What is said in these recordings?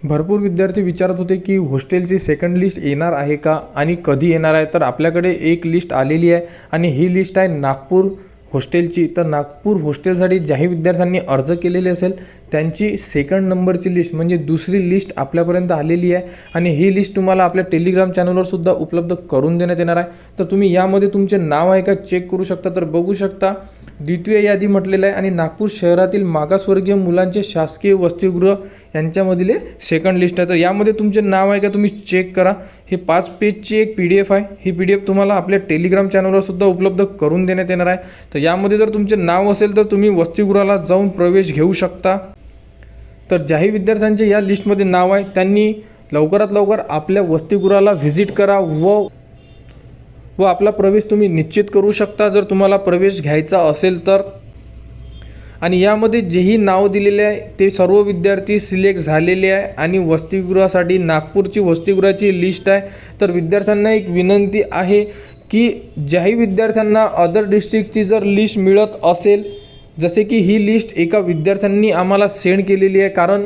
भरपूर विद्यार्थी विचारत होते की हॉस्टेलची सेकंड लिस्ट येणार आहे का आणि कधी येणार आहे। तर आपल्याकडे एक लिस्ट आलेली आहे आणि ही लिस्ट आहे नागपूर हॉस्टेलची। तर नागपूर हॉस्टेलसाठी ज्याही विद्यार्थ्यांनी अर्ज केलेले असेल त्यांची सेकंड नंबरची लिस्ट म्हणजे दुसरी लिस्ट आपल्यापर्यंत आलेली आहे आणि ही लिस्ट तुम्हाला आपल्या टेलिग्राम चॅनलवर सुद्धा उपलब्ध करून देण्यात येणार आहे। तर तुम्ही यामध्ये तुमचे नाव आहे का चेक करू शकता। तर बघू शकता द्वितीय यादी म्हटलेलं आहे आणि नागपूर शहरातील मागासवर्गीय मुलांचे शासकीय वसतिगृह यांच्यामधले सेकंड लिस्ट आहे। तर यामध्ये तुमचे नाव आहे का तुम्ही चेक करा। हे 5 पेजची एक PDF आहे। ही PDF तुम्हाला आपल्या टेलिग्राम चॅनलवर सुद्धा उपलब्ध करून देण्यात येणार आहे। तर यामध्ये जर तुमचे नाव असेल तर तुम्ही वसतिगृहाला जाऊन प्रवेश घेऊ शकता। तर ज्याही विद्यार्थ्यांचे या लिस्टमध्ये नाव आहे त्यांनी लवकरात लवकर आपल्या वसतिगृहाला व्हिजिट करा व आपला प्रवेश तुम्ही निश्चित करू शकता जर तुम्हाला प्रवेश घ्यायचा असेल तर। आणि यामध्ये जेही नाव दिलेले आहे ते सर्व विद्यार्थी सिलेक्ट झालेले आहे आणि वसतिगृहासाठी नागपूरची वसतिगृहाची लिस्ट आहे। तर विद्यार्थ्यांना एक विनंती आहे की ज्याही विद्यार्थ्यांना अदर डिस्ट्रिक्टची जर लिस्ट मिळत असेल, जसे की ही लिस्ट एका विद्यार्थ्यांनी आम्हाला सेंड केलेली आहे, कारण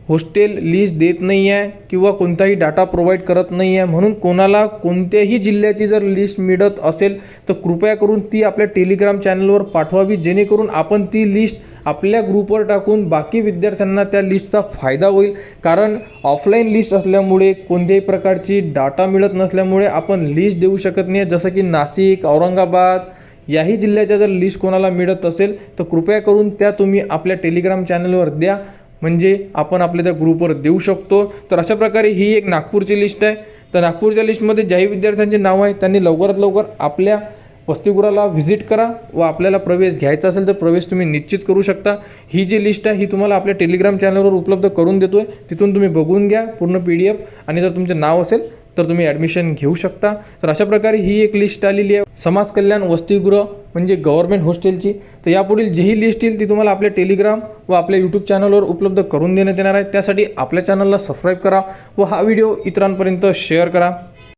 हॉस्टेल लिस्ट देत नाही आहे किंवा कोणताही डाटा प्रोव्हाइड करत नाही आहे, म्हणून कोणाला कोणत्याही जिल्ह्याची जर लिस्ट मिळत असेल तर कृपया करून ती आपल्या टेलिग्राम चॅनलवर पाठवावी, जेणेकरून आपण ती लिस्ट आपल्या ग्रुपवर टाकून बाकी विद्यार्थ्यांना त्या लिस्टचा फायदा होईल। कारण ऑफलाईन लिस्ट असल्यामुळे कोणत्याही प्रकारची डाटा मिळत नसल्यामुळे आपण लिस्ट देऊ शकत नाही। जसं की नाशिक, औरंगाबाद याही जिल्ह्याच्या जर लिस्ट कोणाला मिळत असेल तर कृपया करून त्या तुम्ही आपल्या टेलिग्राम चॅनलवर द्या, म्हणजे आपण आपल्या त्या ग्रुपवर देऊ शकतो। तर अशा प्रकारे ही एक नागपूरची लिस्ट आहे। तर नागपूरच्या लिस्टमध्ये ज्याही विद्यार्थ्यांचे नाव आहे त्यांनी लवकरात लवकर आपल्या वसतिगृहाला व्हिजिट करा व आपल्याला प्रवेश घ्यायचा असेल तर प्रवेश तुम्ही निश्चित करू शकता। ही जी लिस्ट आहे ही तुम्हाला आपल्या टेलिग्राम चॅनलवर उपलब्ध करून देतो आहे, तिथून तुम्ही बघून घ्या पूर्ण PDF आणि जर तुमचे नाव असेल तर तुम्ही ॲडमिशन घेऊ शकता। तर अशा प्रकारे ही एक लिस्ट आलेली आहे समाज कल्याण वसतिगृह म्हणजे गव्हर्नमेंट हॉस्टेलची। तर यापुढील जेही लिस्ट येईल ती तुम्हाला आपल्या टेलिग्राम व आपल्या यूट्यूब चॅनलवर उपलब्ध करून देण्यात येणार आहे। त्यासाठी आपल्या चॅनलला सबस्क्राईब करा व हा व्हिडिओ इतरांपर्यंत शेअर करा।